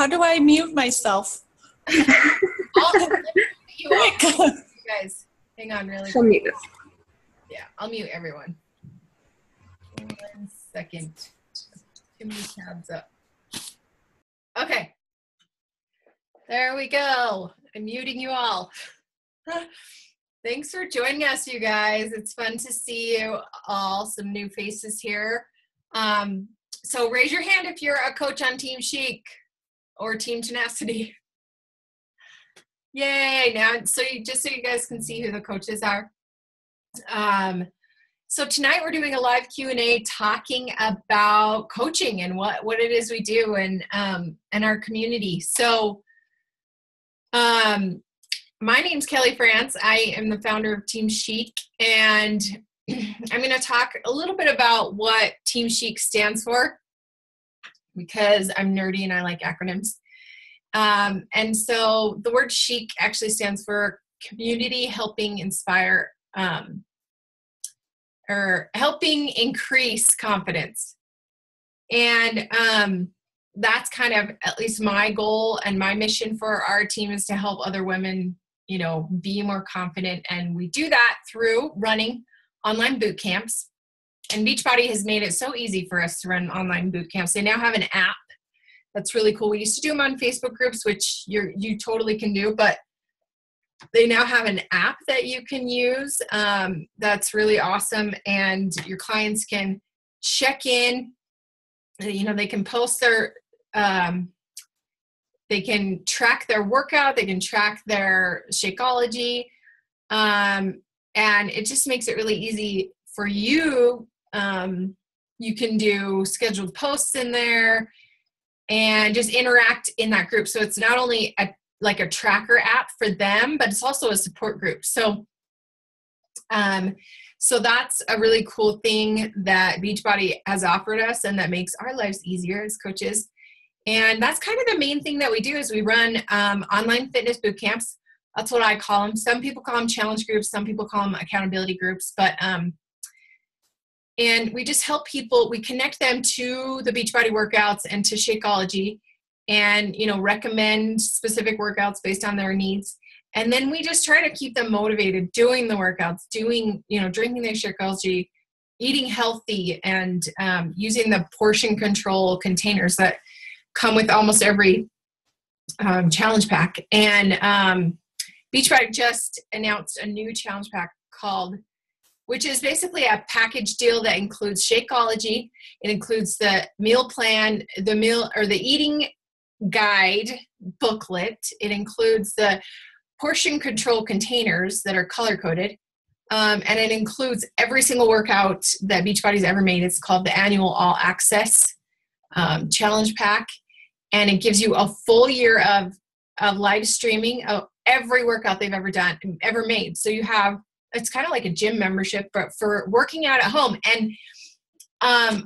How do I mute myself? You guys, hang on really She'll mute us. Yeah, I'll mute everyone. 1 second. Too many tabs up. Okay. There we go. I'm muting you all. Thanks for joining us, you guys. It's fun to see you all, some new faces here. So raise your hand if you're a coach on Team Chic or Team Tenacity. Yay. Now, just so you guys can see who the coaches are. So tonight we're doing a live Q&A talking about coaching and what it is we do and our community. So my name's Kelly France. I am the founder of Team Chic, and I'm going to talk a little bit about what Team Chic stands for because I'm nerdy and I like acronyms. And so the word chic actually stands for community helping inspire or helping increase confidence. And that's kind of at least my goal and my mission for our team is to help other women, you know, be more confident. And we do that through running online boot camps. And Beachbody has made it so easy for us to run online boot camps. They now have an app that's really cool. We used to do them on Facebook groups, which you totally can do, but they now have an app that you can use that's really awesome, and your clients can check in. You know, they can post their, they can track their workout, they can track their Shakeology, and it just makes it really easy for you. You can do scheduled posts in there and just interact in that group. So it's not only like a tracker app for them, but it's also a support group. So, so that's a really cool thing that Beachbody has offered us and that makes our lives easier as coaches. And that's kind of the main thing that we do is we run online fitness boot camps. That's what I call them. Some people call them challenge groups. Some people call them accountability groups. But and we just help people. We connect them to the Beachbody workouts and to Shakeology, and you know, recommend specific workouts based on their needs. And then we just try to keep them motivated doing the workouts, doing, you know, drinking their Shakeology, eating healthy, and using the portion control containers that come with almost every challenge pack. And Beachbody just announced a new challenge pack which is basically a package deal that includes Shakeology. It includes the meal plan, the eating guide booklet. It includes the portion control containers that are color coded. And it includes every single workout that Beachbody's ever made. It's called the annual all access challenge pack. And it gives you a full year of live streaming of every workout they've ever made. So it's kind of like a gym membership, but for working out at home. And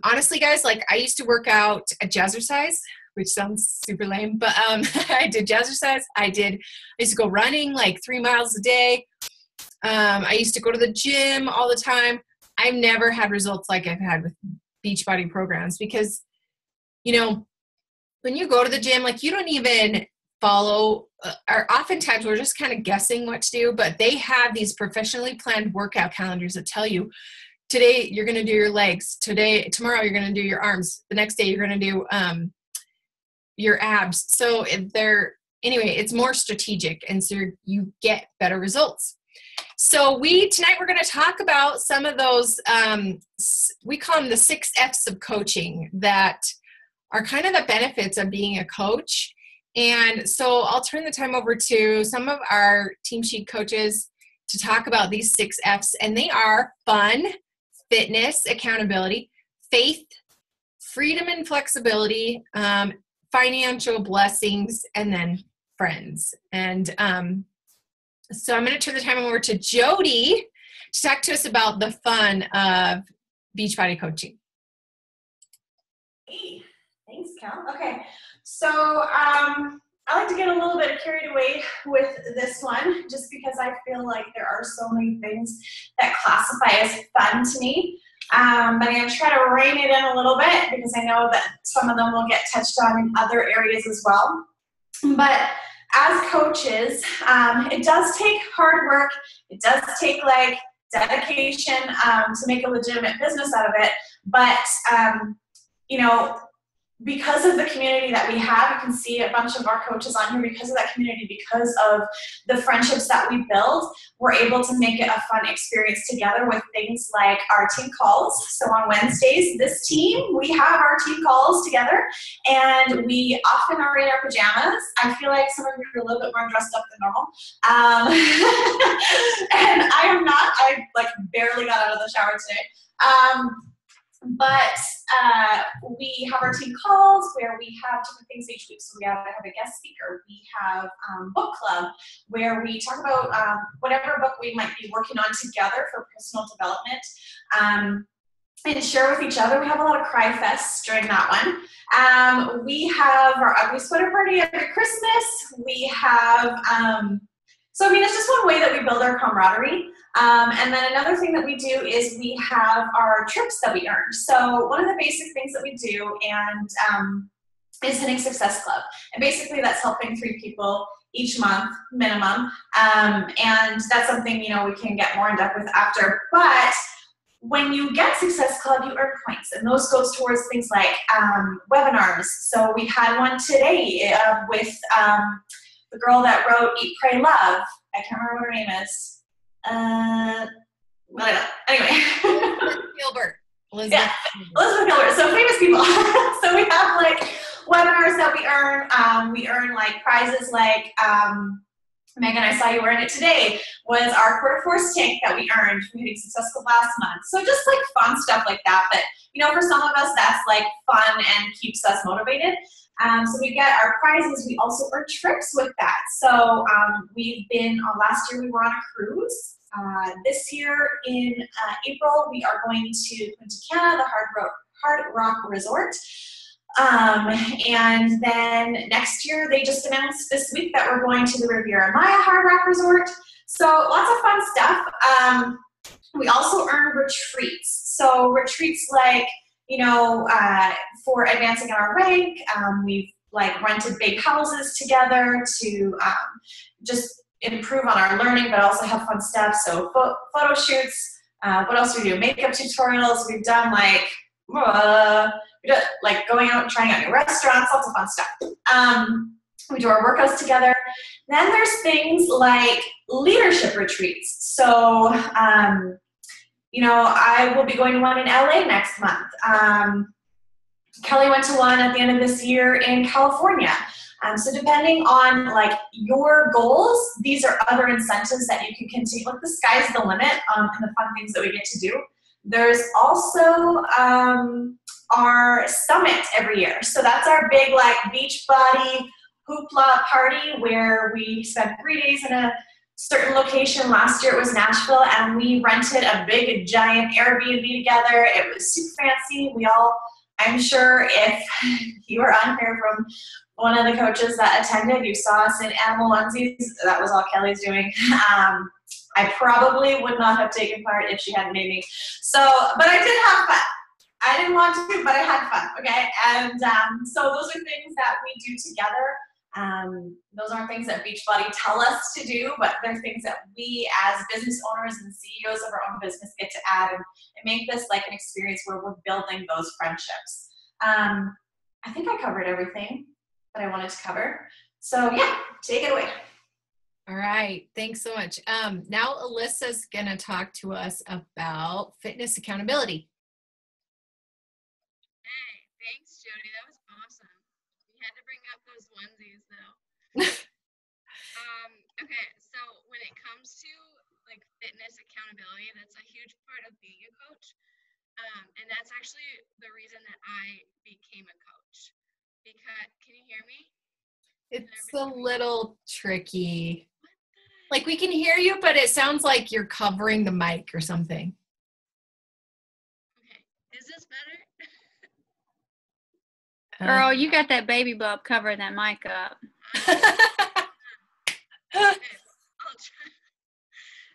honestly, guys, like I used to work out at Jazzercise, which sounds super lame, but I did Jazzercise. I used to go running like 3 miles a day. I used to go to the gym all the time. I've never had results like I've had with Beachbody programs because, you know, when you go to the gym, like you don't even follow, or oftentimes we're just kind of guessing what to do, but they have these professionally planned workout calendars that tell you today you're going to do your legs, tomorrow you're going to do your arms, the next day you're going to do your abs. So it's more strategic, and so you get better results. So tonight we're going to talk about some of those, we call them the 6 F's of coaching that are kind of the benefits of being a coach. And so I'll turn the time over to some of our Team Chic coaches to talk about these 6 F's, and they are fun, fitness, accountability, faith, freedom and flexibility, financial blessings, and then friends. And so I'm going to turn the time over to Jody to talk to us about the fun of Beachbody coaching. Hey, thanks, Cal. Okay, so I like to get a little bit carried away with this one just because I feel like there are so many things that classify as fun to me. But I'm going to try to rein it in a little bit because I know that some of them will get touched on in other areas as well. But as coaches, it does take hard work. It does take like dedication to make a legitimate business out of it. But, you know, because of the community that we have, you can see a bunch of our coaches on here, because of that community, because of the friendships that we build, we're able to make it a fun experience together with things like our team calls. So on Wednesdays, this team, we have our team calls together, and we often are in our pajamas. I feel like some of you are a little bit more dressed up than normal. And I am not. I like barely got out of the shower today. But we have our team calls where we have different things each week. So we have a guest speaker. We have book club where we talk about whatever book we might be working on together for personal development and share with each other. We have a lot of cry fests during that one. We have our ugly sweater party every Christmas. We have, so I mean, it's just one way that we build our camaraderie. And then another thing that we do is we have our trips that we earn. So one of the basic things that we do is Hitting Success Club. And basically that's helping 3 people each month minimum. And that's something, you know, we can get more in depth with after. But when you get Success Club, you earn points. And those goes towards things like webinars. So we had one today with the girl that wrote Eat, Pray, Love. I can't remember what her name is. Anyway. Elizabeth Gilbert. Elizabeth Gilbert. So famous people. So we have like webinars that we earn. We earn like prizes like Megan, I saw you wearing it today, was our quarter force tank that we earned from Hitting Success Club last month. So just like fun stuff like that. But you know, for some of us, that's like fun and keeps us motivated. So we get our prizes. We also earn trips with that. So we've been, last year we were on a cruise. This year in April, we are going to Punta Cana, the Hard Rock Resort. And then next year, they just announced this week that we're going to the Riviera Maya Hard Rock Resort. So lots of fun stuff. We also earn retreats. So retreats like, you know, for advancing our rank, we've like rented big houses together to just improve on our learning, but also have fun stuff. So photo shoots. What else do we do? Makeup tutorials. We've done like going out and trying out new restaurants. Lots of fun stuff. We do our workouts together. Then there's things like leadership retreats. So you know, I will be going to one in LA next month. Kelly went to one at the end of this year in California. So depending on like your goals, these are other incentives that you can continue. Like the sky's the limit and the fun things that we get to do. There's also our summit every year. So that's our big like beach body hoopla party where we spend 3 days in a certain location. Last year it was Nashville, and we rented a big giant Airbnb together. It was super fancy. I'm sure if you were on here from one of the coaches that attended, you saw us in animal onesies. That was all Kelly's doing. I probably would not have taken part if she hadn't made me. So, but I did have fun. I didn't want to, but I had fun, okay? And so those are things that we do together. Those aren't things that Beachbody tell us to do, but they're things that we as business owners and CEOs of our own business get to add and make this like an experience where we're building those friendships. I think I covered everything that I wanted to cover. So yeah, take it away. All right. Thanks so much. Now Alyssa's going to talk to us about fitness accountability. Hey, thanks, Jody. That was awesome. You had to bring up those onesies, though. Okay, so when it comes to like fitness accountability, that's a huge part of being a coach. And that's actually the reason that I became a coach. Because, can you hear me? It's a little tricky. Like we can hear you, but it sounds like you're covering the mic or something. Okay, is this better? Girl, you got that baby bump covering that mic up. Okay, I'll try.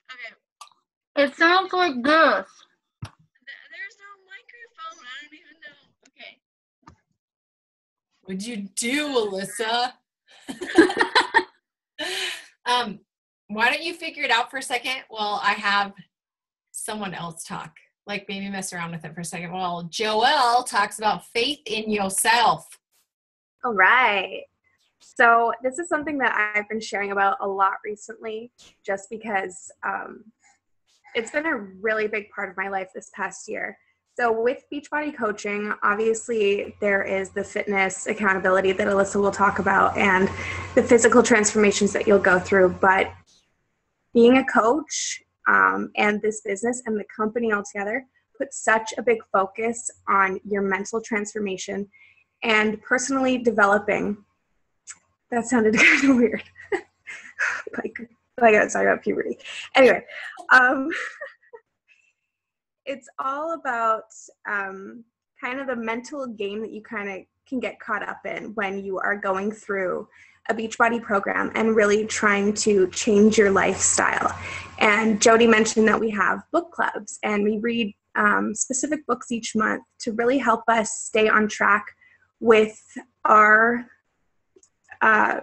Okay. It sounds like this. There's no What'd you do, Alyssa? Why don't you figure it out for a second while I have someone else talk? Like maybe mess around with it for a second. Well, Joelle talks about faith in yourself. All right. So this is something that I've been sharing about a lot recently, just because it's been a really big part of my life this past year. So with Beachbody coaching, obviously there is the fitness accountability that Alyssa will talk about and the physical transformations that you'll go through. But being a coach and this business and the company altogether put such a big focus on your mental transformation and personally developing. That sounded kind of weird. like I got talking about puberty. Anyway, it's all about kind of the mental game that you kind of can get caught up in when you are going through a Beachbody program and really trying to change your lifestyle. And Jody mentioned that we have book clubs and we read specific books each month to really help us stay on track with our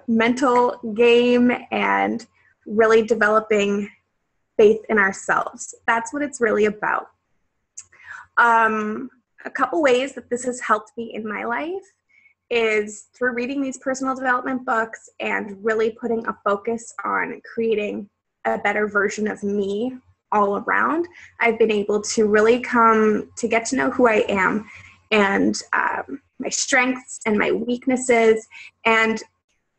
mental game and really developing faith in ourselves. That's what it's really about. A couple ways that this has helped me in my life is through reading these personal development books and really putting a focus on creating a better version of me all around. I've been able to really come to get to know who I am and my strengths and my weaknesses, and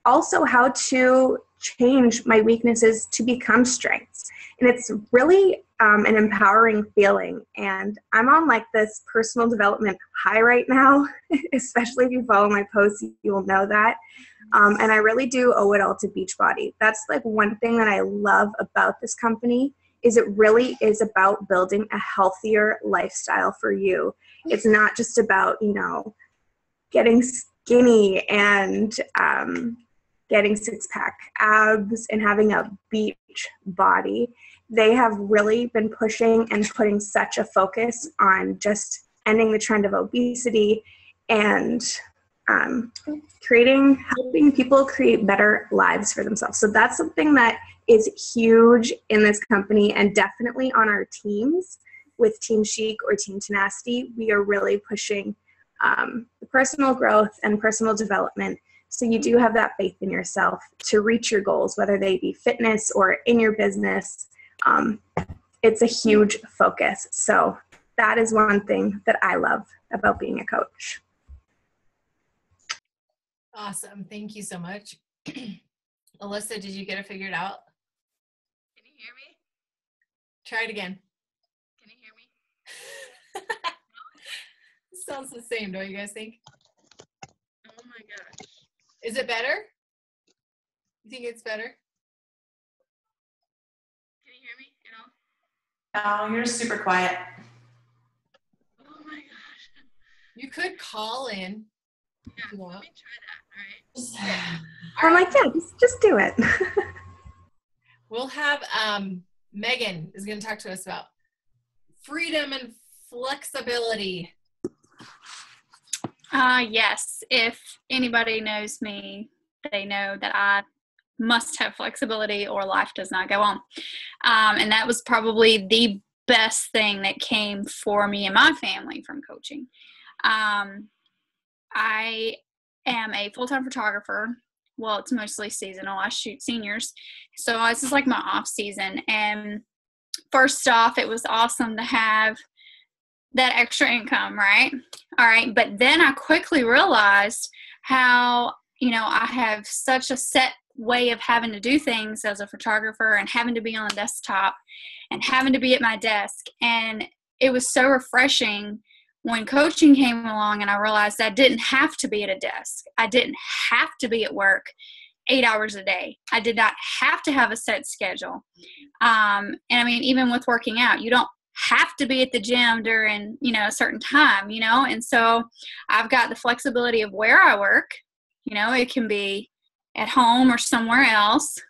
also how to change my weaknesses to become strengths. And it's really an empowering feeling. And I'm on like this personal development high right now, especially if you follow my posts, you will know that. And I really do owe it all to Beachbody. That's like one thing that I love about this company is it really is about building a healthier lifestyle for you. It's not just about, getting skinny and getting six-pack abs and having a beach body. They have really been pushing and putting such a focus on just ending the trend of obesity and helping people create better lives for themselves. So that's something that is huge in this company, and definitely on our teams with Team Chic or Team Tenacity, we are really pushing the personal growth and personal development. So you do have that faith in yourself to reach your goals, whether they be fitness or in your business. It's a huge focus. So that is one thing that I love about being a coach. Awesome. Thank you so much. Alyssa, did you get it figured out? Can you hear me? Try it again. Can you hear me? Sounds the same, don't you guys think? Oh my gosh. Is it better? You think it's better? Can you hear me at all? No, you're super quiet. Oh my gosh. You could call in. Yeah, You let want? me try that, all right? I'm like, yeah, just do it. We'll have Megan is going to talk to us about freedom and flexibility. Yes, if anybody knows me, they know that I must have flexibility or life does not go on. And that was probably the best thing that came for me and my family from coaching. I am a full-time photographer. Well, it's mostly seasonal. I shoot seniors. So this is like my off season. And first off, it was awesome to have that extra income, right? All right. But then I quickly realized how, I have such a set way of having to do things as a photographer and having to be on the desktop and having to be at my desk. And it was so refreshing when coaching came along and I realized I didn't have to be at a desk. I didn't have to be at work 8 hours a day. I did not have to have a set schedule. And I mean, even with working out, you don't have to be at the gym during, a certain time, and so I've got the flexibility of where I work. It can be at home or somewhere else.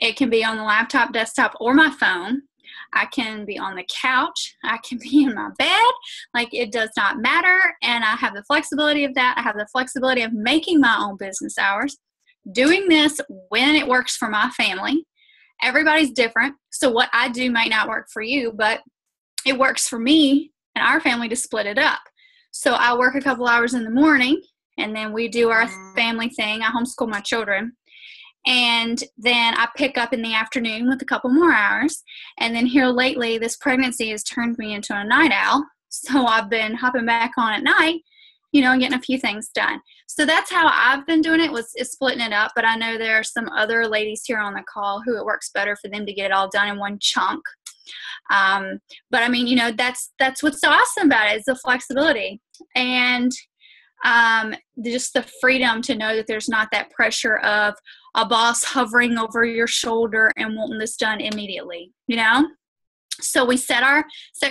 It can be on the laptop, desktop, or my phone. I can be on the couch. I can be in my bed. Like, it does not matter. And I have the flexibility of that. I have the flexibility of making my own business hours, doing this when it works for my family. Everybody's different. So what I do might not work for you, but it works for me and our family to split it up. So I work a couple hours in the morning, and then we do our family thing. I homeschool my children. And then I pick up in the afternoon with a couple more hours. And then here lately, this pregnancy has turned me into a night owl. So I've been hopping back on at night, and getting a few things done. So that's how I've been doing it, is splitting it up. But I know there are some other ladies here on the call who it works better for them to get it all done in one chunk. But I mean, that's what's so awesome about it, is the flexibility and just the freedom to know that there's not that pressure of a boss hovering over your shoulder and wanting this done immediately, So we set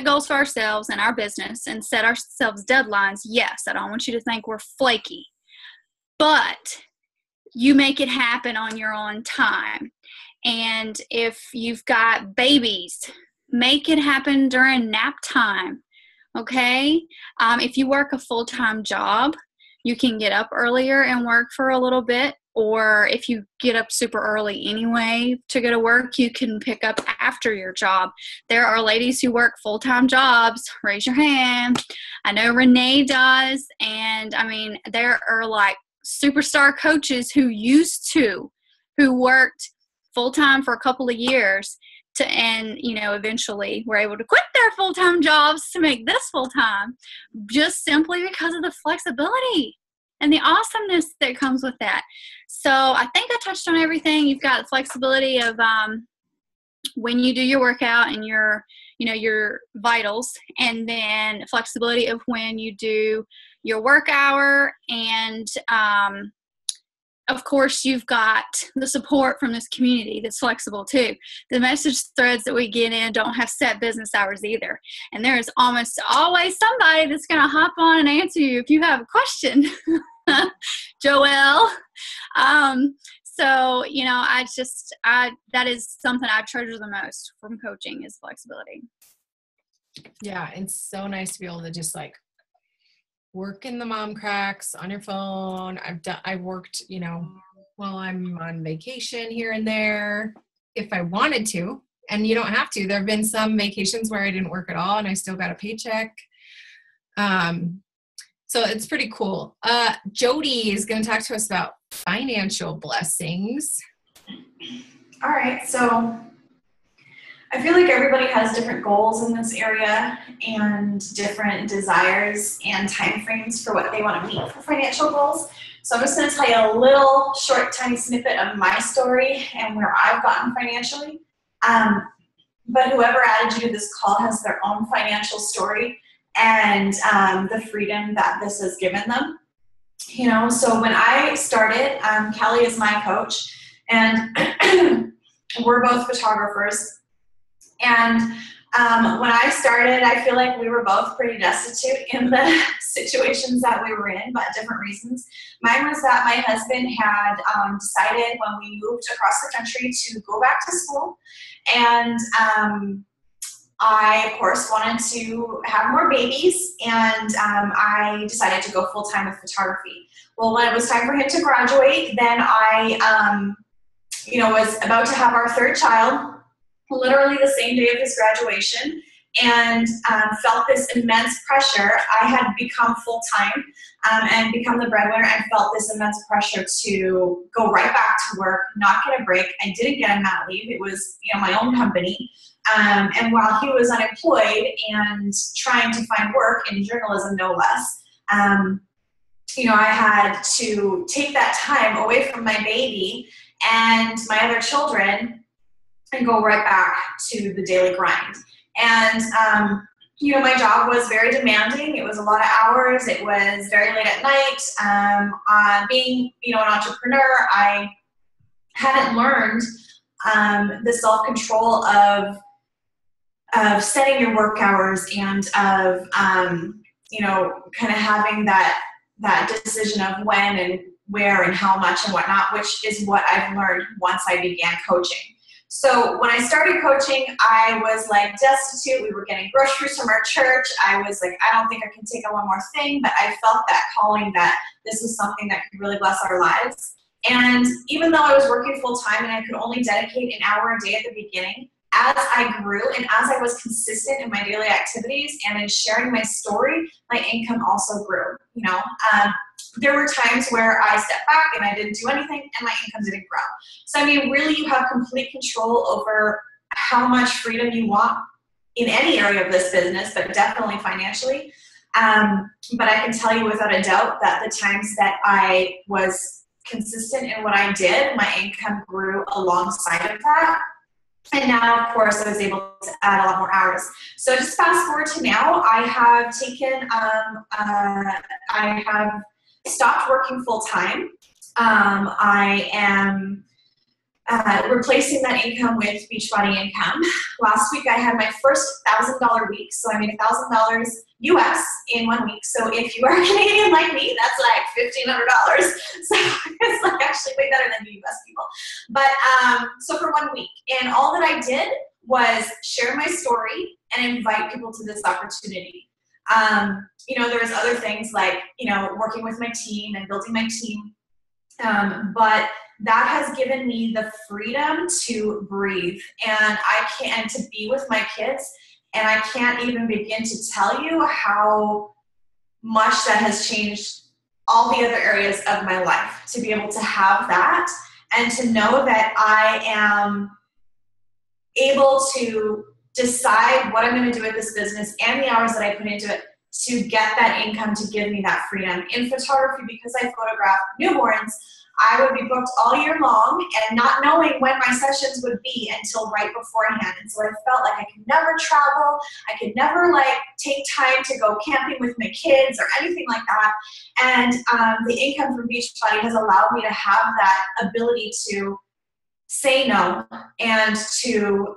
goals for ourselves and our business and set ourselves deadlines. Yes, I don't want you to think we're flaky, but you make it happen on your own time. And if you've got babies, make it happen during nap time. Okay? If you work a full-time job, you can get up earlier and work for a little bit. Or if you get up super early anyway to go to work, you can pick up after your job. There are ladies who work full-time jobs. Raise your hand. I know Renee does. And I mean, there are like superstar coaches who worked full-time for a couple of years and eventually were able to quit their full-time jobs to make this full-time, just simply because of the flexibility and the awesomeness that comes with that. So I think I touched on everything. You've got the flexibility of when you do your workout and your vitals, and then flexibility of when you do your work hour. And of course, you've got the support from this community that's flexible too. The message threads that we get in don't have set business hours either. And there is almost always somebody that's going to hop on and answer you if you have a question. Joelle. So, that is something I treasure the most from coaching, is flexibility. Yeah. It's so nice to be able to just work in the mom cracks on your phone. I worked, while I'm on vacation here and there, if I wanted to, and you don't have to. There have been some vacations where I didn't work at all and I still got a paycheck. So it's pretty cool. Jody is going to talk to us about financial blessings. All right. So I feel like everybody has different goals in this area and different desires and timeframes for what they want to meet for financial goals. So I'm just going to tell you a little short, tiny snippet of my story and where I've gotten financially. But whoever added you to this call has their own financial story and the freedom that this has given them. So when I started, Kelly is my coach, and we're both photographers. And when I started, I feel like we were both pretty destitute in the situations that we were in, but different reasons. Mine was that my husband had decided when we moved across the country to go back to school. And I, of course, wanted to have more babies, and I decided to go full-time with photography. Well, when it was time for him to graduate, then I, was about to have our third child, literally the same day of his graduation, and felt this immense pressure. I had become full-time and become the breadwinner, and felt this immense pressure to go right back to work, not get a break. I didn't get a mat leave. It was, my own company. And while he was unemployed and trying to find work in journalism, no less, I had to take that time away from my baby and my other children and go right back to the daily grind. And, my job was very demanding. It was a lot of hours. It was very late at night. Being, an entrepreneur, I hadn't learned the self-control of setting your work hours and of, kind of having that decision of when and where and how much and whatnot, which is what I've learned once I began coaching. So when I started coaching, I was like destitute. We were getting groceries from our church. I was like, I don't think I can take on one more thing, but I felt that calling that this was something that could really bless our lives. And even though I was working full time and I could only dedicate an hour a day at the beginning, as I grew and as I was consistent in my daily activities and in sharing my story, my income also grew. There were times where I stepped back and I didn't do anything and my income didn't grow. So, I mean, really you have complete control over how much freedom you want in any area of this business, but definitely financially. But I can tell you without a doubt that the times that I was consistent in what I did, my income grew alongside of that. And now, of course, I was able to add a lot more hours. So just fast forward to now, I have taken, I have stopped working full time. I am replacing that income with Beachbody income. Last week I had my first $1,000 week, so I made $1,000 US in 1 week. So if you are Canadian like me, that's like $1,500. So it's like actually way better than the US people. But so for 1 week, and all that I did was share my story and invite people to this opportunity. There was other things like working with my team and building my team, but that has given me the freedom to breathe and to be with my kids. And I can't even begin to tell you how much that has changed all the other areas of my life, to be able to have that and to know that I am able to decide what I'm going to do with this business and the hours that I put into it to get that income to give me that freedom. In photography, because I photograph newborns, I would be booked all year long and not knowing when my sessions would be until right beforehand. And so I felt like I could never travel. I could never take time to go camping with my kids or anything like that. And the income from Beachbody has allowed me to have that ability to say no and to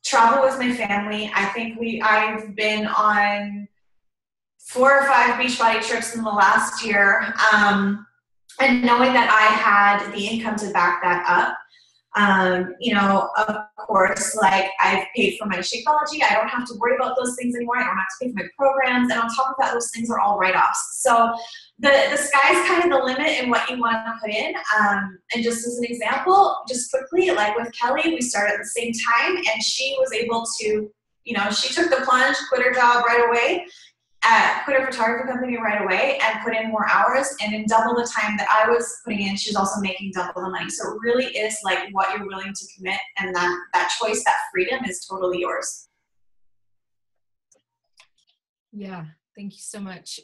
travel with my family. I think I've been on 4 or 5 Beachbody trips in the last year. And knowing that I had the income to back that up, of course, I've paid for my Shakeology. I don't have to worry about those things anymore. I don't have to pay for my programs. And on top of that, those things are all write-offs. So the sky's kind of the limit in what you want to put in. And just as an example, just quickly, with Kelly, we started at the same time, and she was able to, she took the plunge, quit her job right away, quit her photography company right away, and put in more hours. And in double the time that I was putting in, she's also making double the money. So it really is what you're willing to commit, and that choice, that freedom is totally yours. Yeah, thank you so much.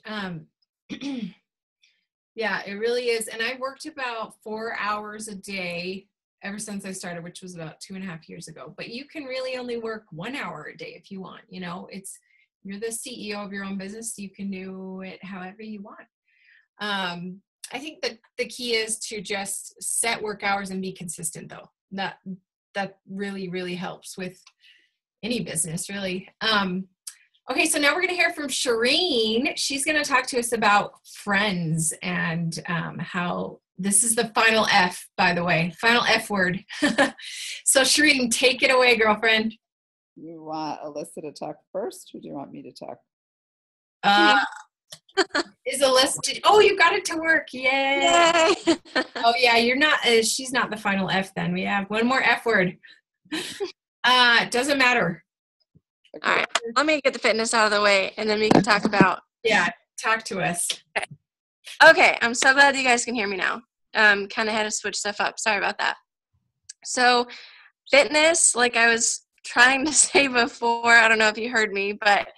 Yeah, it really is. And I worked about 4 hours a day ever since I started, which was about 2.5 years ago. But you can really only work 1 hour a day if you want. You're the CEO of your own business. You can do it however you want. I think that the key is to just set work hours and be consistent, though. That really, really helps with any business, really. Okay, so now we're going to hear from Shireen. She's going to talk to us about friends and how this is the final F, by the way, final F word. So Shireen, take it away, girlfriend. You want Alyssa to talk first, or do you want me to talk? Is Alyssa? Oh, you got it to work! Yay! Oh yeah, you're not. She's not the final F. Then we have one more F word. Doesn't matter. All right, let me get the fitness out of the way, and then we can talk about. Yeah, talk to us. Okay, I'm so glad you guys can hear me now. Kind of had to switch stuff up. Sorry about that. So, fitness, like I was trying to say before, I don't know if you heard me, but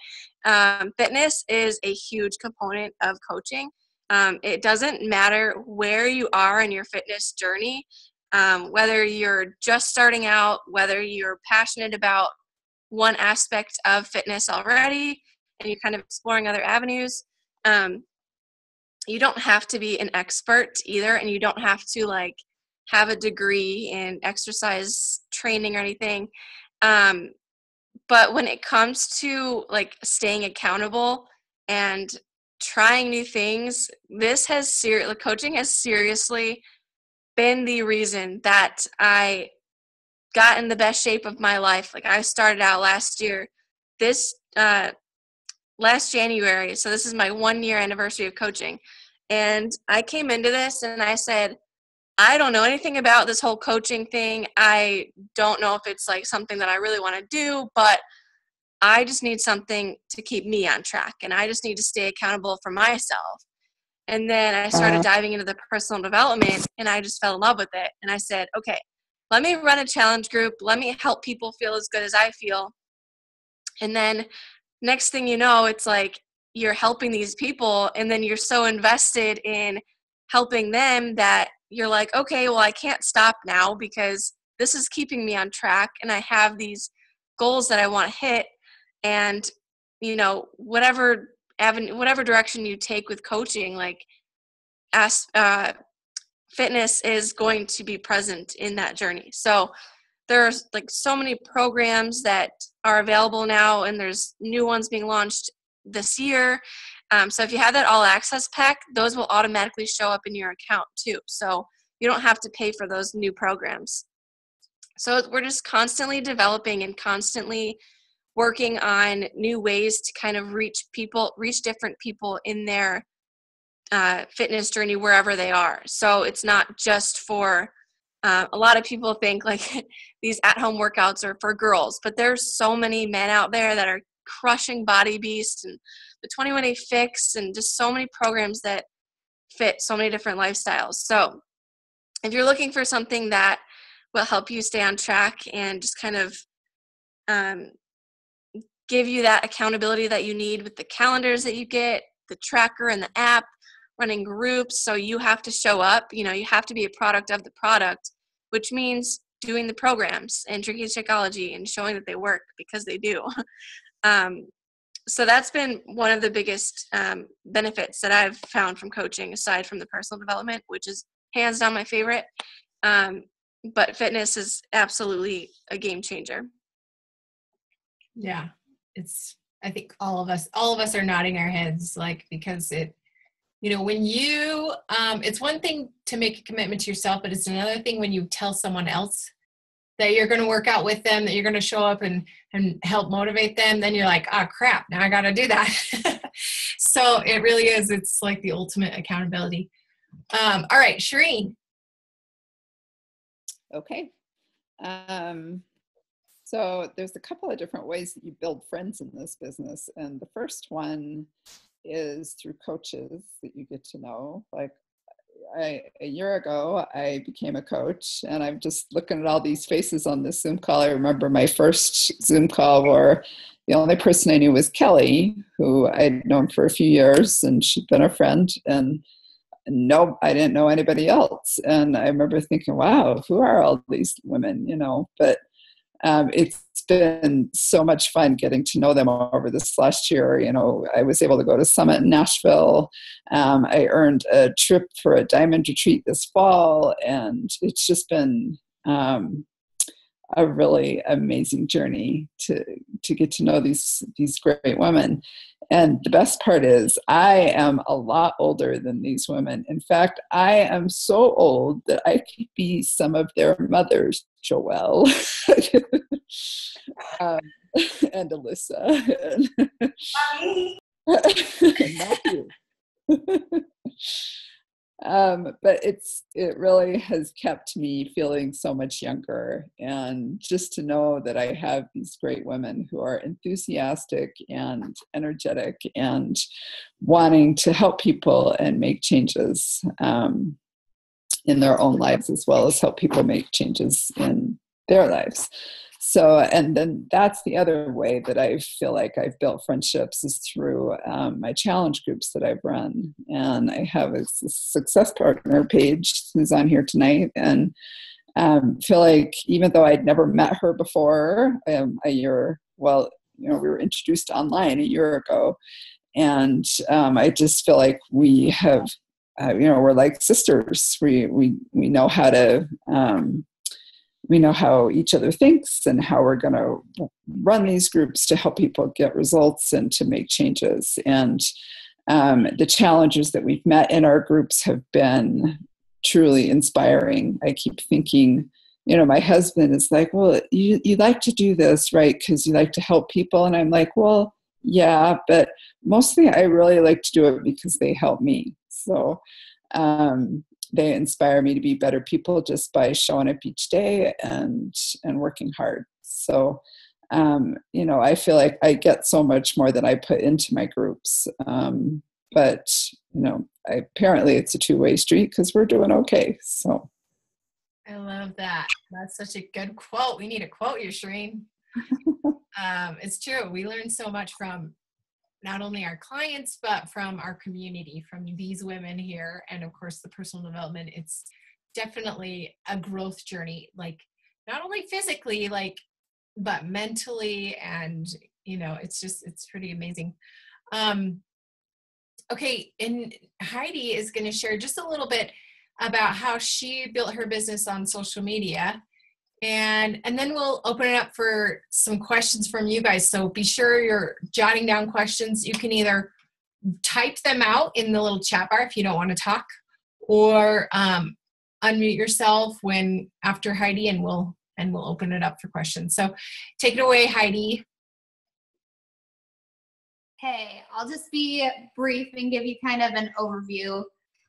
fitness is a huge component of coaching. It doesn't matter where you are in your fitness journey, whether you're just starting out, whether you're passionate about one aspect of fitness already and you're kind of exploring other avenues. You don't have to be an expert either, and you don't have to have a degree in exercise training or anything. But when it comes to staying accountable and trying new things, coaching has seriously been the reason that I got in the best shape of my life. Like I started out last January. So this is my 1-year anniversary of coaching. And I came into this and I said, I don't know anything about this whole coaching thing. I don't know if it's like something that I really want to do, but I just need something to keep me on track. And I just need to stay accountable for myself. And then I started diving into the personal development and I just fell in love with it. And I said, okay, let me run a challenge group. Let me help people feel as good as I feel. And then next thing you know, it's like you're helping these people and then you're so invested in helping them that you're like, okay, well, I can't stop now because this is keeping me on track and I have these goals that I want to hit. And, you know, whatever direction you take with coaching, like fitness is going to be present in that journey. So there's like so many programs that are available now, and there's new ones being launched this year. So if you have that all access pack, those will automatically show up in your account too. So you don't have to pay for those new programs. So we're just constantly developing and constantly working on new ways to kind of reach different people in their fitness journey wherever they are. So it's not just for a lot of people think like these at-home workouts are for girls, but there's so many men out there that are crushing Body Beast and the 21-Day Fix and just so many programs that fit so many different lifestyles. So if you're looking for something that will help you stay on track and just kind of give you that accountability that you need with the calendars that you get, the tracker and the app, running groups, so you have to show up, you know, you have to be a product of the product, which means doing the programs and drinking Shakeology and showing that they work because they do. So that's been one of the biggest benefits that I've found from coaching, aside from the personal development, which is hands down my favorite. But fitness is absolutely a game changer. Yeah, I think all of us are nodding our heads, like, because when you, it's one thing to make a commitment to yourself, but it's another thing when you tell someone else that you're going to work out with them, that you're going to show up and help motivate them, then you're like, oh crap, now I got to do that. So it really is, it's like the ultimate accountability. All right, Shireen. Okay. So there's a couple of different ways that you build friends in this business. And the first one is through coaches that you get to know. Like a year ago, I became a coach, and I'm just looking at all these faces on this Zoom call. I remember my first Zoom call where the only person I knew was Kelly, who I'd known for a few years, and she'd been a friend, and no, I didn't know anybody else. And I remember thinking, wow, who are all these women, but it's been so much fun getting to know them over this last year. I was able to go to Summit in Nashville. I earned a trip for a diamond retreat this fall, and it's just been a really amazing journey to get to know these great women. And the best part is I am a lot older than these women. In fact, I am so old that I could be some of their mothers, Joelle and Alyssa. Not you. But it really has kept me feeling so much younger, and just to know that I have these great women who are enthusiastic and energetic and wanting to help people and make changes in their own lives, as well as help people make changes in their lives. So, and then that's the other way that I feel like I've built friendships, is through my challenge groups that I've run. And I have a success partner, Paige, who's on here tonight. And feel like even though I'd never met her before we were introduced online a year ago. And I just feel like we have, we're like sisters. We know how to, we know how each other thinks and how we're going to run these groups to help people get results and to make changes. And the challenges that we've met in our groups have been truly inspiring. I keep thinking my husband is like, well, you like to do this, right? Because you like to help people. And I'm like, well, yeah, but mostly I really like to do it because they help me. So they inspire me to be better people just by showing up each day and working hard. So, I feel like I get so much more than I put into my groups. But, apparently it's a two-way street because we're doing okay. So. I love that. That's such a good quote. We need a quote you, Shireen. It's true. We learn so much from not only our clients, but from our community, from these women here. And of course, the personal development, it's definitely a growth journey, like not only physically, but mentally. And, it's pretty amazing. Okay. And Heidi is going to share just a little bit about how she built her business on social media. And then we'll open it up for some questions from you guys. So be sure you're jotting down questions. You can either type them out in the little chat bar if you don't want to talk, or unmute yourself after Heidi, and we'll open it up for questions. So take it away, Heidi. Hey, I'll just be brief and give you kind of an overview.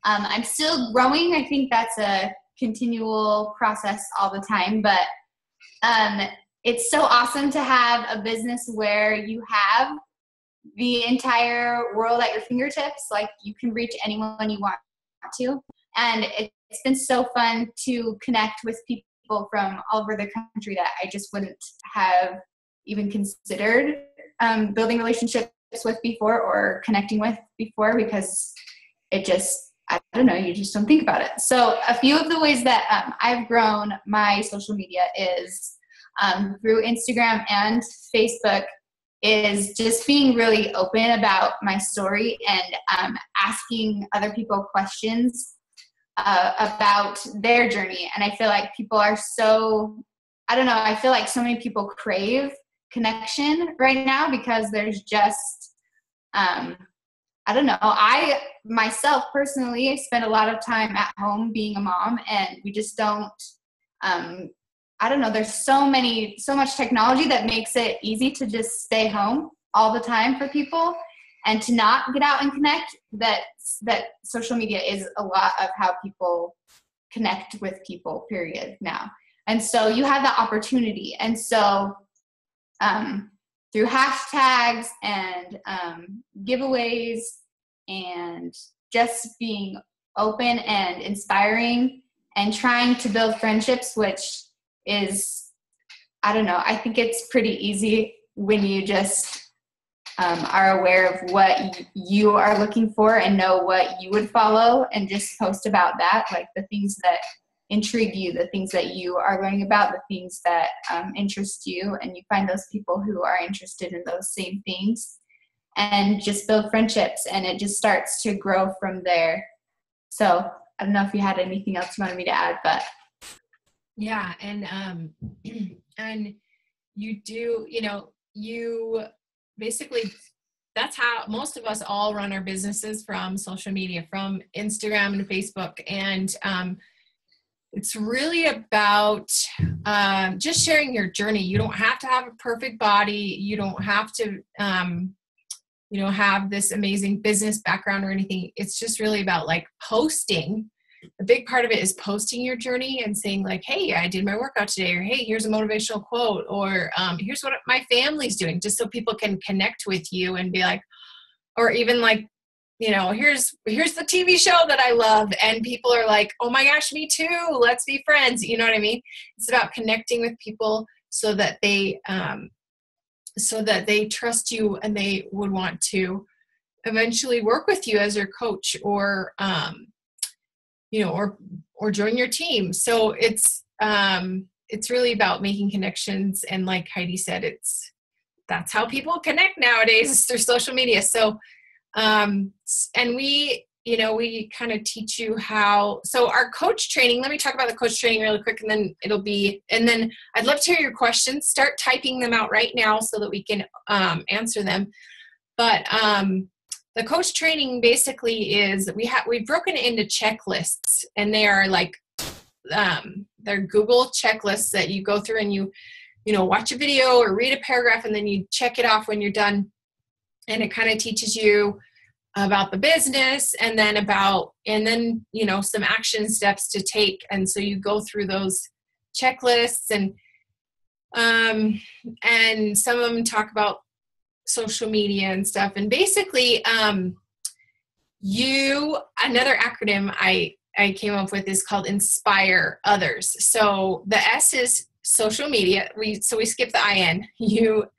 I'm still growing. I think that's a continual process all the time, but it's so awesome to have a business where you have the entire world at your fingertips. Like, you can reach anyone you want to. And it's been so fun to connect with people from all over the country that I just wouldn't have even considered building relationships with before or connecting with before, because it just, I don't know, you just don't think about it. So a few of the ways that I've grown my social media is through Instagram and Facebook, is just being really open about my story and asking other people questions about their journey. And I feel like people are I feel like so many people crave connection right now because there's just, I don't know. I myself personally spend a lot of time at home being a mom, and we just don't, I don't know. There's so much technology that makes it easy to just stay home all the time for people and to not get out and connect. That social media is a lot of how people connect with people, period, now. And so you have that opportunity. And so through hashtags and giveaways and just being open and inspiring and trying to build friendships, which is, I don't know, I think it's pretty easy when you just are aware of what you are looking for and know what you would follow and just post about that, like the things that intrigue you, the things that you are learning about, the things that interest you, and you find those people who are interested in those same things and just build friendships, and it just starts to grow from there. So I don't know if you had anything else you wanted me to add, but yeah. And you do, you basically, that's how most of us all run our businesses, from social media, from Instagram and Facebook. And it's really about just sharing your journey. You don't have to have a perfect body. You don't have to, have this amazing business background or anything. It's just really about posting. A big part of it is posting your journey and saying hey, I did my workout today, or hey, here's a motivational quote, or here's what my family's doing, just so people can connect with you and be or even here's the TV show that I love, and people are like, oh my gosh, me too, let's be friends. You know what I mean? It's about connecting with people so that they trust you and they would want to eventually work with you as your coach, or or join your team. So it's really about making connections, and like Heidi said, that's how people connect nowadays, is through social media. So and we kind of teach you how. So our coach training, let me talk about the coach training really quick, and then I'd love to hear your questions. Start typing them out right now so that we can answer them. But the coach training basically is, we've broken it into checklists, and they are they're Google checklists that you go through and you watch a video or read a paragraph and then you check it off when you're done. And it kind of teaches you about the business and then some action steps to take. And so you go through those checklists and some of them talk about social media and stuff. And basically, another acronym I came up with is called Inspire Others. So the S is social media. We skip the IN. The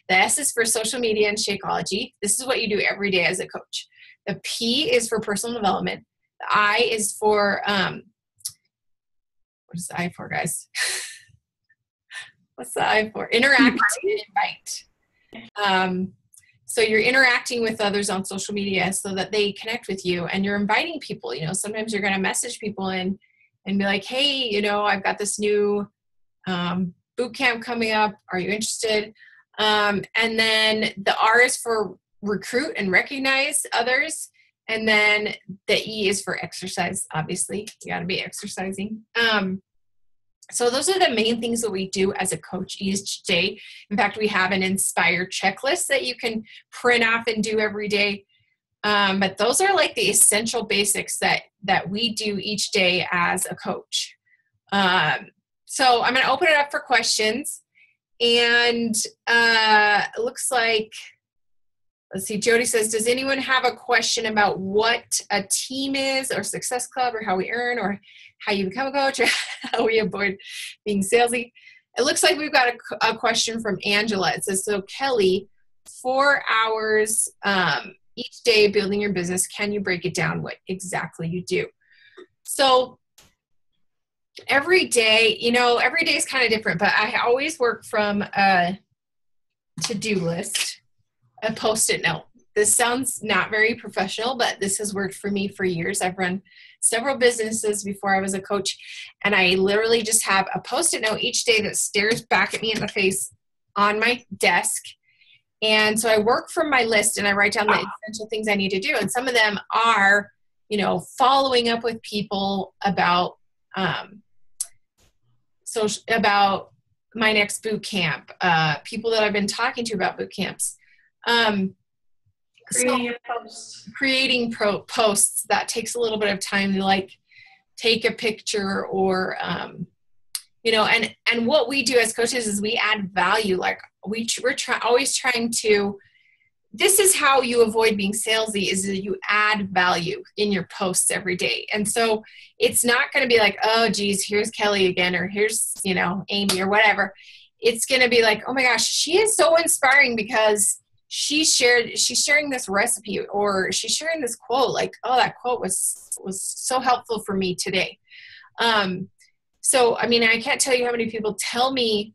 S is for social media and Shakeology. This is what you do every day as a coach. The P is for personal development. The I is for, what is the I for, guys? What's the I for? Interact and invite. So you're interacting with others on social media so that they connect with you, and you're inviting people. Sometimes you're going to message people and be like, hey, I've got this new boot camp coming up. Are you interested? And then the R is for recruit and recognize others. And then the E is for exercise. Obviously, you got to be exercising. So those are the main things that we do as a coach each day. In fact, we have an Inspire checklist that you can print off and do every day. But those are like the essential basics that we do each day as a coach. So I'm going to open it up for questions. And it looks like, let's see, Jody says, does anyone have a question about what a team is or Success Club or how we earn or how you become a coach or how we avoid being salesy? It looks like we've got a question from Angela. It says, so Kelly, 4 hours each day building your business, can you break it down what exactly you do? So every day, every day is kind of different, but I always work from a to-do list, a Post-it note. This sounds not very professional, but this has worked for me for years. I've run several businesses before I was a coach, and I literally just have a Post-it note each day that stares back at me in the face on my desk. And so I work from my list and I write down the essential things I need to do. And some of them are, following up with people about about my next boot camp, people that I've been talking to about boot camps. Creating posts, that takes a little bit of time to take a picture or, and what we do as coaches is we add value. We're always trying to, this is how you avoid being salesy, is that you add value in your posts every day. And so it's not going to be like, oh geez, here's Kelly again, or here's, Amy or whatever. It's going to be like, oh my gosh, she is so inspiring because she's sharing this recipe, or she's sharing this quote. Oh, that quote was so helpful for me today. So, I can't tell you how many people tell me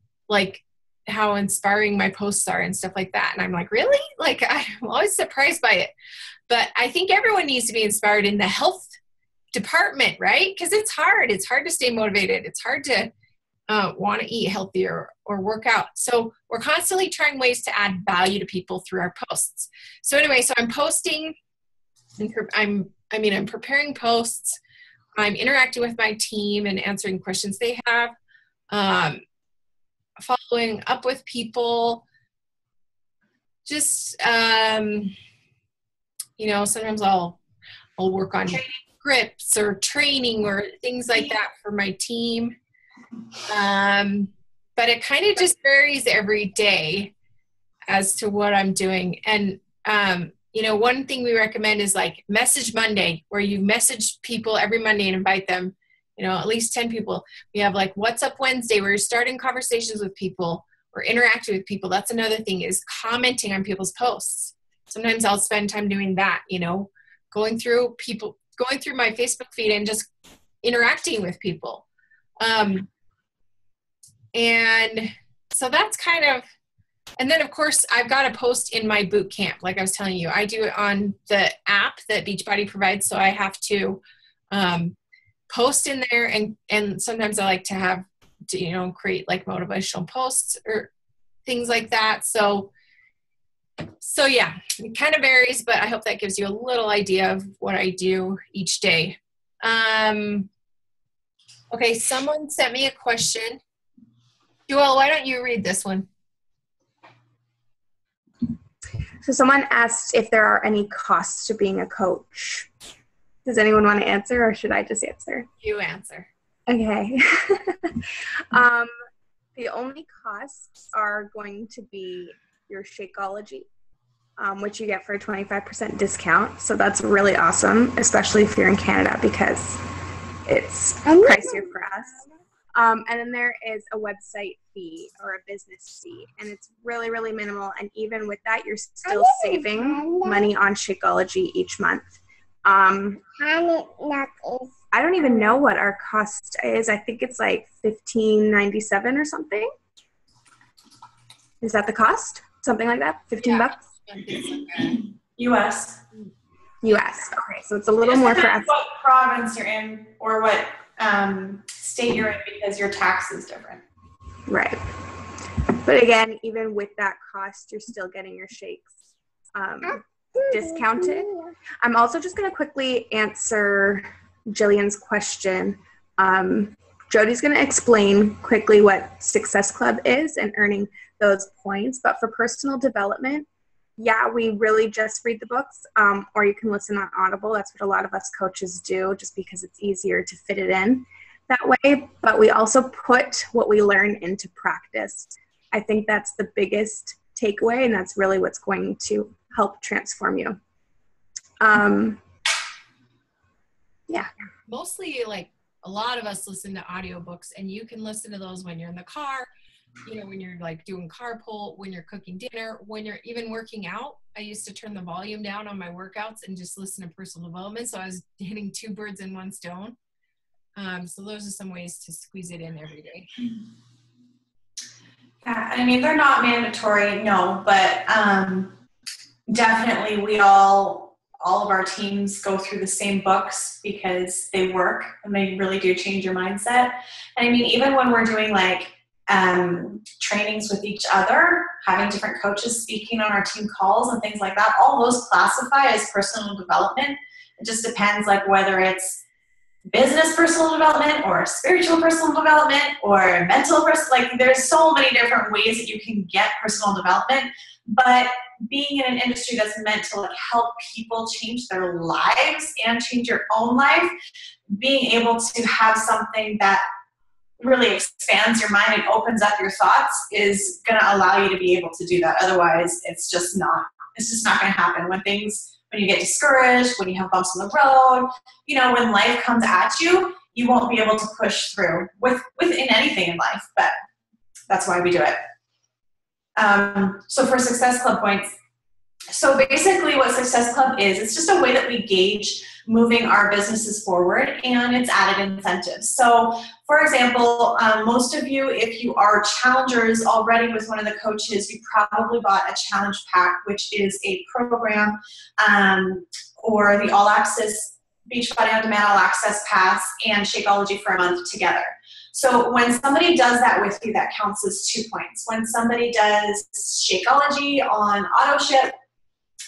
how inspiring my posts are and stuff like that. And I'm like, really? I'm always surprised by it. But I think everyone needs to be inspired in the health department, right? Because it's hard. It's hard to stay motivated. It's hard to want to eat healthier or work out. So we're constantly trying ways to add value to people through our posts. So anyway, I'm posting, I'm preparing posts. I'm interacting with my team and answering questions they have, following up with people. Just, sometimes I'll work on scripts or training or things like that for my team. But it kind of just varies every day as to what I'm doing. And, one thing we recommend is Message Monday, where you message people every Monday and invite them, at least 10 people. We have What's Up Wednesday, where you're starting conversations with people or interacting with people. That's another thing, is commenting on people's posts. Sometimes I'll spend time doing that, going through my Facebook feed and just interacting with people. And so that's kind of, and then of course I've got a post in my boot camp. Like I was telling you, I do it on the app that Beachbody provides. So I have to post in there, and sometimes I like to have to, create motivational posts or things like that. So yeah, it kind of varies, but I hope that gives you a little idea of what I do each day. Okay, someone sent me a question. Joelle, why don't you read this one? So someone asked if there are any costs to being a coach. Does anyone want to answer, or should I just answer? You answer. Okay. The only costs are going to be your Shakeology, which you get for a 25% discount. So that's really awesome, especially if you're in Canada, because it's pricier for us. And then there is a website fee or a business fee, and it's really, really minimal. And even with that, you're still saving money on Shakeology each month. I don't even know what our cost is. I think it's like $15.97 or something. Is that the cost? Something like that? 15 bucks? US. US. Okay, so it's a little more for us. What province you're in or what state you're in, because your tax is different. Right. But again, even with that cost, you're still getting your shakes discounted. I'm also just going to quickly answer Jillian's question. Jody's going to explain quickly what Success Club is and earning those points. But for personal development, yeah, we really just read the books, or you can listen on Audible. That's what a lot of us coaches do, just because it's easier to fit it in that way. But we also put what we learn into practice. I think that's the biggest takeaway, and that's really what's going to help transform you. Yeah. Mostly, like, a lot of us listen to audiobooks, and you can listen to those when you're in the car, you know, when you're like doing carpool, when you're cooking dinner, when you're even working out. I used to turn the volume down on my workouts and just listen to personal development. So I was hitting 2 birds in 1 stone. So those are some ways to squeeze it in every day. Yeah, I mean, they're not mandatory, no, but definitely we all of our teams go through the same books because they work and they really do change your mindset. And I mean, even when we're doing like trainings with each other, having different coaches speaking on our team calls and things like that, all those classify as personal development. It just depends, like, whether it's business personal development or spiritual personal development or mental like there's so many different ways that you can get personal development. But being in an industry that's meant to like help people change their lives and change your own life, being able to have something that really expands your mind and opens up your thoughts is going to allow you to be able to do that. Otherwise, it's just not going to happen. When you get discouraged, when you have bumps on the road, you know, when life comes at you, you won't be able to push through within anything in life. But that's why we do it. So for Success Club points, so basically what Success Club is, it's just a way that we gauge moving our businesses forward, and it's added incentives. So for example, most of you, if you are challengers already with one of the coaches, you probably bought a challenge pack, which is a program or the All Access Beachbody On Demand All Access Pass and Shakeology for a month together. So when somebody does that with you, that counts as 2 points. When somebody does Shakeology on auto ship,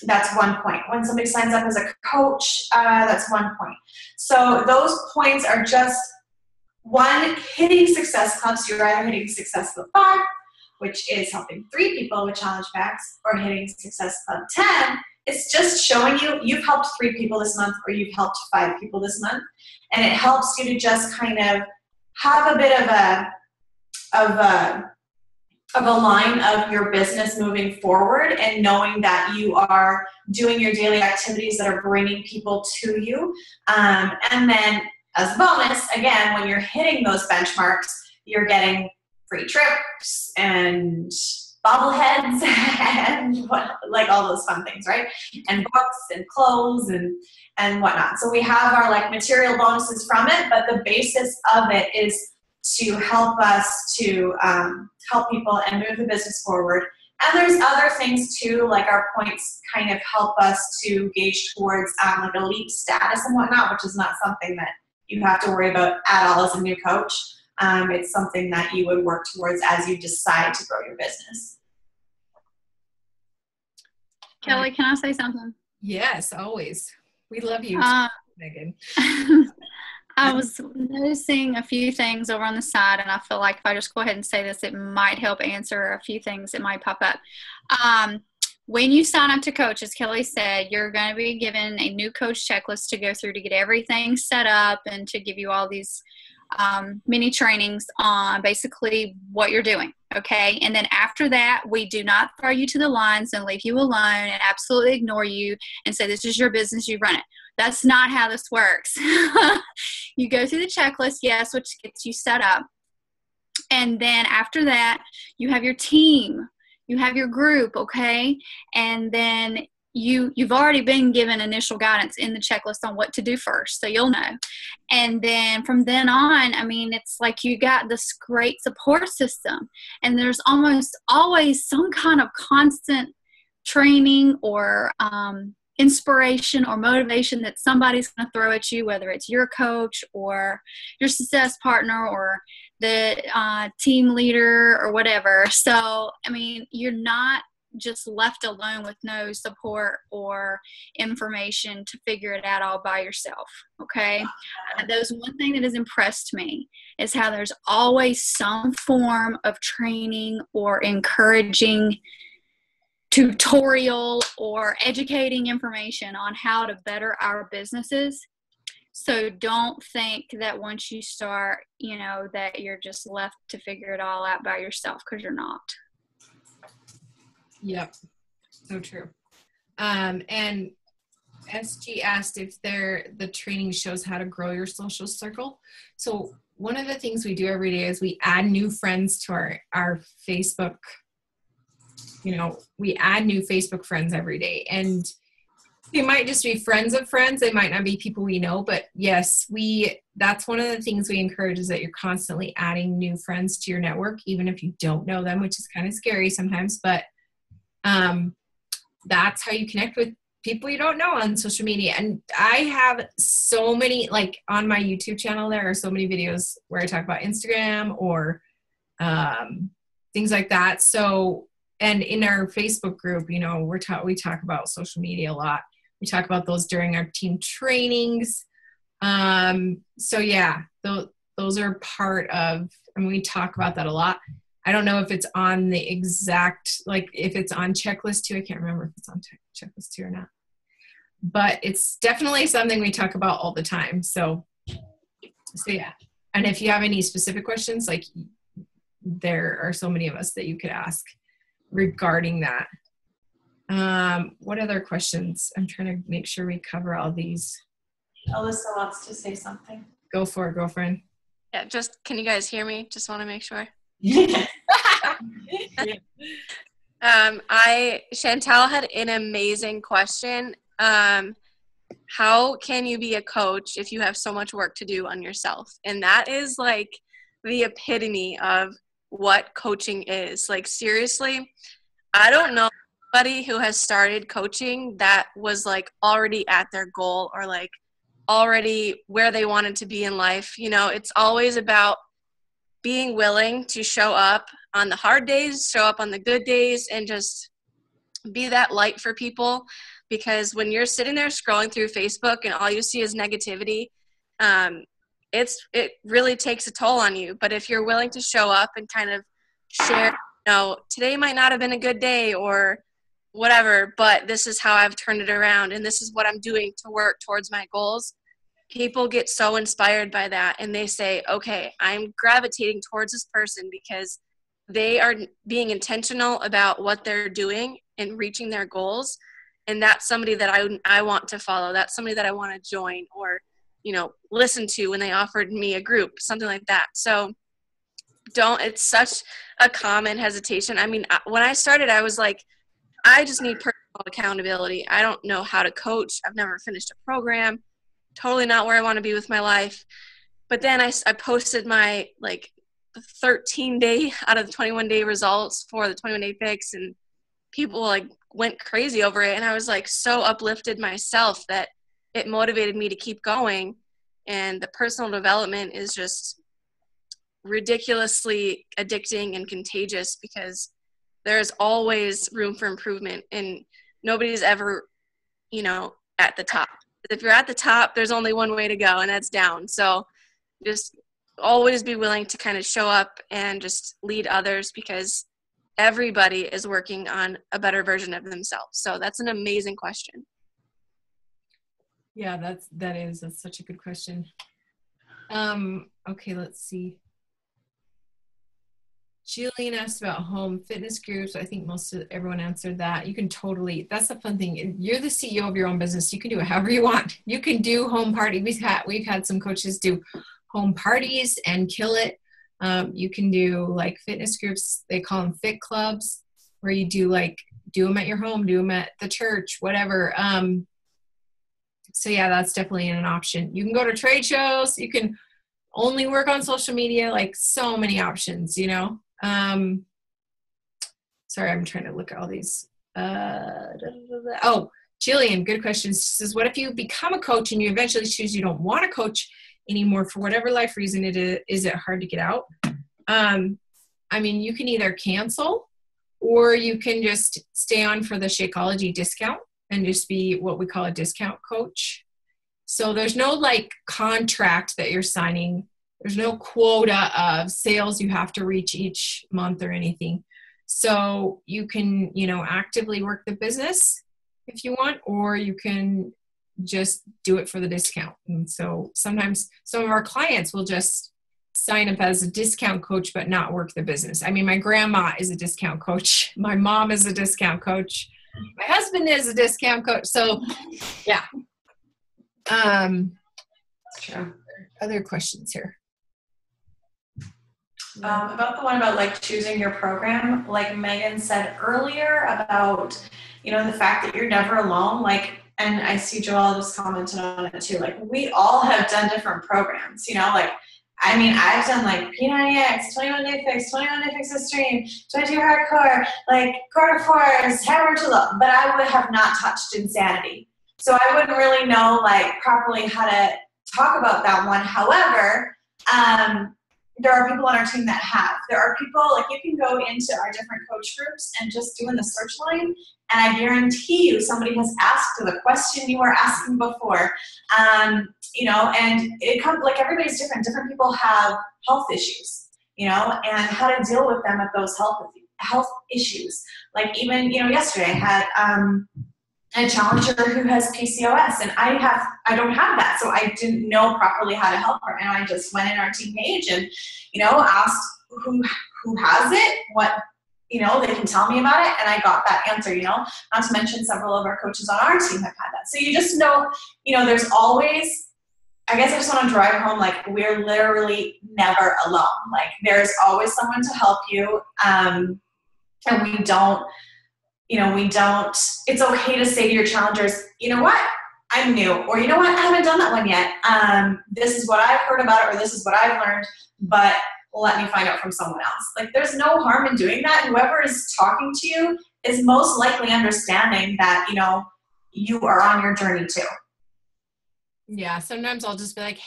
that's 1 point. When somebody signs up as a coach, that's 1 point. So those points are just one, hitting Success Club. So you're either hitting Success Club 5, which is helping 3 people with challenge packs, or hitting Success Club 10. It's just showing you you've helped 3 people this month, or you've helped 5 people this month. And it helps you to just kind of have a bit of a line of your business moving forward, and knowing that you are doing your daily activities that are bringing people to you. And then as a bonus, again, when you're hitting those benchmarks, you're getting free trips and bobbleheads and like all those fun things, right? And books and clothes and whatnot. So we have our like material bonuses from it, but the basis of it is to help us to help people and move the business forward. And there's other things too, like our points kind of help us to gauge towards like elite status and whatnot, which is not something that you have to worry about at all as a new coach. It's something that you would work towards as you decide to grow your business. Kelly, can I say something? Yes, always. We love you, Megan. I was noticing a few things over on the side, and I feel like if I just go ahead and say this, it might help answer a few things that might pop up. When you sign up to coach, as Kelly said, you're going to be given a new coach checklist to go through to get everything set up and to give you all these mini trainings on basically what you're doing. Okay. And then after that, we do not throw you to the lions and leave you alone and absolutely ignore you and say, this is your business, you run it. That's not how this works. You go through the checklist, yes, which gets you set up. And then after that, you have your team, you have your group, okay? And then you've already been given initial guidance in the checklist on what to do first, so you'll know. And then from then on, I mean, it's like you got this great support system, and there's almost always some kind of constant training or inspiration or motivation that somebody's going to throw at you, whether it's your coach or your success partner or the team leader or whatever. So, I mean, you're not just left alone with no support or information to figure it out all by yourself. Okay. There's one thing that has impressed me is how there's always some form of training or encouraging tutorial or educating information on how to better our businesses. So don't think that once you start, you know, that you're just left to figure it all out by yourself, because you're not. Yep. So true. And SG asked if the training shows how to grow your social circle. So one of the things we do every day is we add new friends to our Facebook. You know, we add new Facebook friends every day, and they might just be friends of friends. They might not be people we know, but yes, that's one of the things we encourage, is that you're constantly adding new friends to your network, even if you don't know them, which is kind of scary sometimes, but that's how you connect with people you don't know on social media. And I have so many, like on my YouTube channel, there are so many videos where I talk about Instagram or things like that. So, and in our Facebook group, you know, we talk about social media a lot. We talk about those during our team trainings. So yeah, those are part of, and we talk about that a lot. I don't know if it's on the exact, like if it's on checklist 2, I can't remember if it's on checklist 2 or not, but it's definitely something we talk about all the time. So yeah. And if you have any specific questions, like there are so many of us that you could ask regarding that. What other questions? I'm trying to make sure we cover all these. Alyssa wants to say something. Go for it, girlfriend. Yeah, can you guys hear me? Just want to make sure. Chantal had an amazing question. How can you be a coach if you have so much work to do on yourself? And that is like the epitome of what coaching is. Like, seriously, I don't know anybody who has started coaching that was like already at their goal or like already where they wanted to be in life. You know, it's always about being willing to show up on the hard days, show up on the good days, and just be that light for people. Because when you're sitting there scrolling through Facebook and all you see is negativity, it really takes a toll on you. But if you're willing to show up and kind of share, you know, today might not have been a good day or whatever, but this is how I've turned it around and this is what I'm doing to work towards my goals. People get so inspired by that, and they say, okay, I'm gravitating towards this person because they are being intentional about what they're doing and reaching their goals. And that's somebody that I want to follow. That's somebody that I want to join or, you know, listen to when they offered me a group, something like that. So it's such a common hesitation. I mean, when I started, I was like, I just need personal accountability. I don't know how to coach. I've never finished a program. Totally not where I want to be with my life. But then I posted my like 13-day out of the 21-day results for the 21-day fix, and people like went crazy over it. And I was like so uplifted myself that it motivated me to keep going. And the personal development is just ridiculously addicting and contagious because there's always room for improvement, and nobody's ever, you know, at the top. If you're at the top, there's only one way to go, and that's down. So just always be willing to kind of show up and just lead others, because everybody is working on a better version of themselves. So that's an amazing question. Yeah, that's such a good question. Okay, let's see. Jillian asked about home fitness groups. I think everyone answered that. You can totally, that's the fun thing. You're the CEO of your own business. You can do it however you want. You can do home party. We've had some coaches do home parties and kill it. You can do like fitness groups. They call them fit clubs, where you do them at your home, do them at the church, whatever. So yeah, that's definitely an option. You can go to trade shows. You can only work on social media, like so many options, you know. Sorry, I'm trying to look at all these. Oh, Jillian, good question. She says, what if you become a coach and you eventually choose you don't want to coach anymore for whatever life reason is it hard to get out? I mean, you can either cancel, or you can just stay on for the Shakeology discount and just be what we call a discount coach. So there's no like contract that you're signing. There's no quota of sales you have to reach each month or anything. So you can, actively work the business if you want, or you can just do it for the discount. And so sometimes some of our clients will just sign up as a discount coach, but not work the business. I mean, my grandma is a discount coach. My mom is a discount coach. My husband is a discount coach. So yeah. True. Other questions here. About the one about like choosing your program, like Megan said earlier about, the fact that you're never alone, and I see Joelle just commented on it too, we all have done different programs, I've done P90X, 21 Day Fix, 21 Day Fix Extreme, 22 Hardcore, Quarter Force, Hammer to Low, but I would have not touched Insanity. So I wouldn't really know properly how to talk about that one. However, there are people on our team that have. There are people, you can go into our different coach groups and just do in the search line, and I guarantee you somebody has asked the question you were asking before. And it comes, everybody's different. Different people have health issues, and how to deal with them at those health issues. Even, yesterday I had a challenger who has PCOS, and I don't have that, so I didn't know properly how to help her, and I just went in our team page and asked who has it, what they can tell me about it, and I got that answer. Not to mention several of our coaches on our team have had that, so you just know there's always, I guess I just want to drive home, we're literally never alone. There's always someone to help you, and we don't, it's okay to say to your challengers, you know what, I'm new, or you know what, I haven't done that one yet. This is what I've heard about it, or this is what I've learned, but let me find out from someone else. There's no harm in doing that. Whoever is talking to you is most likely understanding that, you are on your journey too. Yeah, sometimes I'll just be like,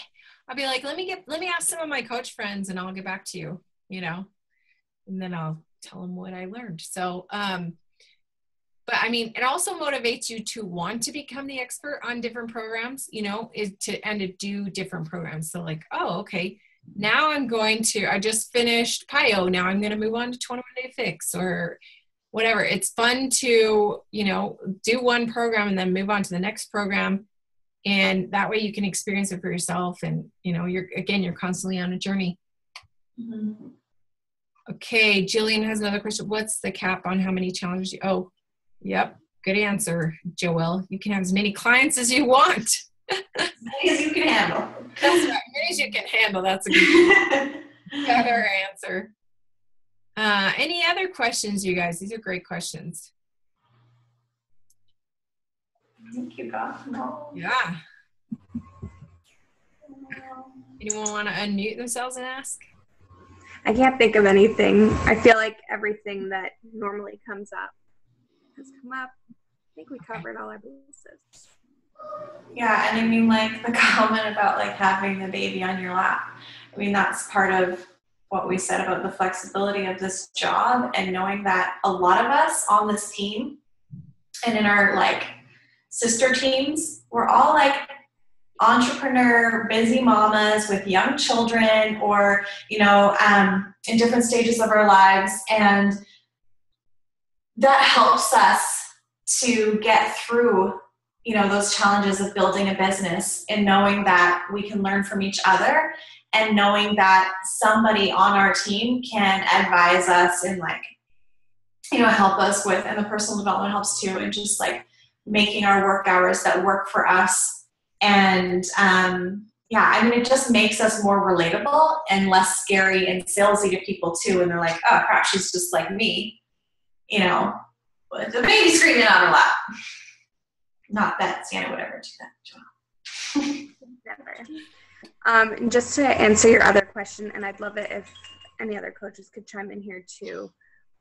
let me ask some of my coach friends and I'll get back to you, and then I'll tell them what I learned. So, but I mean, it also motivates you to want to become the expert on different programs, to do different programs. So oh, okay, now I just finished PIO. Now I'm going to move on to 21 Day Fix or whatever. It's fun to, do one program and then move on to the next program. And that way you can experience it for yourself. And, you're constantly on a journey. Mm-hmm. Okay. Jillian has another question. What's the cap on how many challenges oh, yep. Good answer, Joelle. You can have as many clients as you want. As many as you can handle. That's right. As many as you can handle. That's a good better answer. Any other questions, you guys? These are great questions. Thank you, God. No. Yeah. Anyone want to unmute themselves and ask? I can't think of anything. I feel like everything that normally comes up has come up. I think we covered all our bases. Yeah, and the comment about having the baby on your lap. That's part of what we said about the flexibility of this job, and knowing that a lot of us on this team and in our sister teams. We're all like entrepreneur, busy mamas with young children, or, in different stages of our lives. And that helps us to get through, those challenges of building a business, and knowing that we can learn from each other, and knowing that somebody on our team can advise us and help us with, and the personal development helps too, and just like making our work hours that work for us. And it just makes us more relatable and less scary and salesy to people too. And they're like, oh crap, she's just like me, with the baby screaming on her lap. Not that Sienna would ever do that. Never. And just to answer your other question, and I'd love it if any other coaches could chime in here too.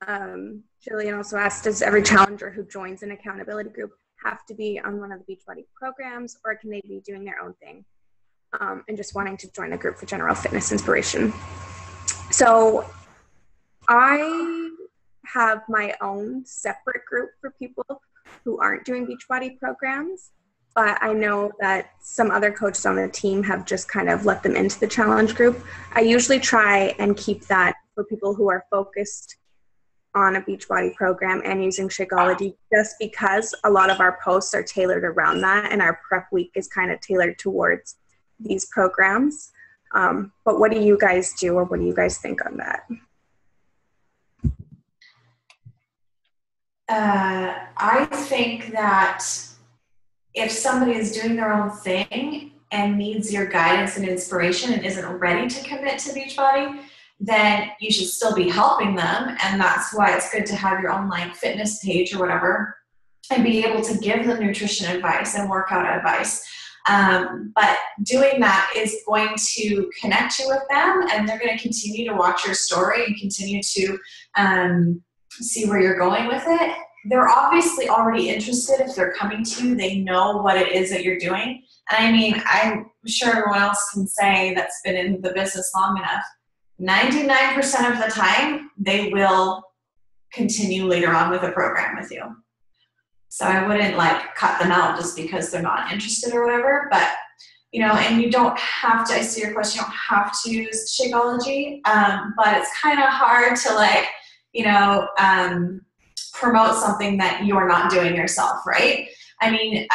Jillian also asked, does every challenger who joins an accountability group have to be on one of the Beachbody programs, or can they be doing their own thing and just wanting to join a group for general fitness inspiration? So I have my own separate group for people who aren't doing Beachbody programs, but I know that some other coaches on the team have just kind of let them into the challenge group. I usually try and keep that for people who are focused on a Beachbody program and using Shakeology, just because a lot of our posts are tailored around that, and our prep week is kind of tailored towards these programs. But what do you guys do, or what do you guys think on that? I think that if somebody is doing their own thing and needs your guidance and inspiration and isn't ready to commit to Beachbody, then you should still be helping them. And that's why it's good to have your own fitness page or whatever, and be able to give them nutrition advice and workout advice. But doing that is going to connect you with them, and they're going to continue to watch your story and continue to see where you're going with it. They're obviously already interested. If they're coming to you, they know what it is that you're doing. And I mean, I'm sure everyone else can say that's been in the business long enough, 99% of the time, they will continue later on with a program with you. So I wouldn't cut them out just because they're not interested or whatever. But, and you don't have to, I see your question, you don't have to use Shakeology, but it's kind of hard to promote something that you're not doing yourself, right? I mean,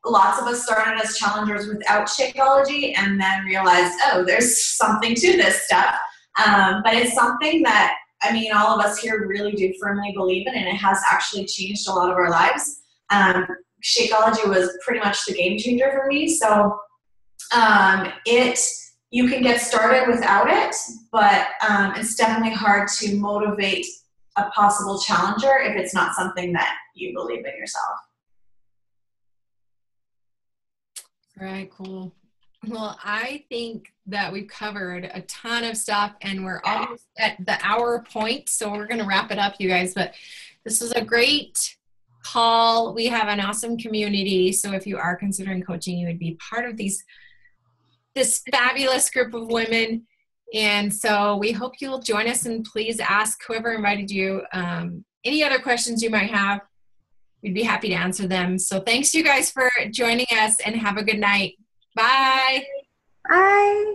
lots of us started as challengers without Shakeology and then realized, oh, there's something to this stuff. But it's something that, all of us here really do firmly believe in, and it has actually changed a lot of our lives. Shakeology was pretty much the game changer for me. So you can get started without it, but it's definitely hard to motivate a possible challenger if it's not something that you believe in yourself. All right, cool. Well, I think that we've covered a ton of stuff, and we're almost at the hour point, so we're going to wrap it up, you guys. But this was a great call. We have an awesome community, so if you are considering coaching, you would be part of this fabulous group of women. And so we hope you'll join us, and please ask whoever invited you any other questions you might have. We'd be happy to answer them. So thanks you guys for joining us, and have a good night. Bye. Bye.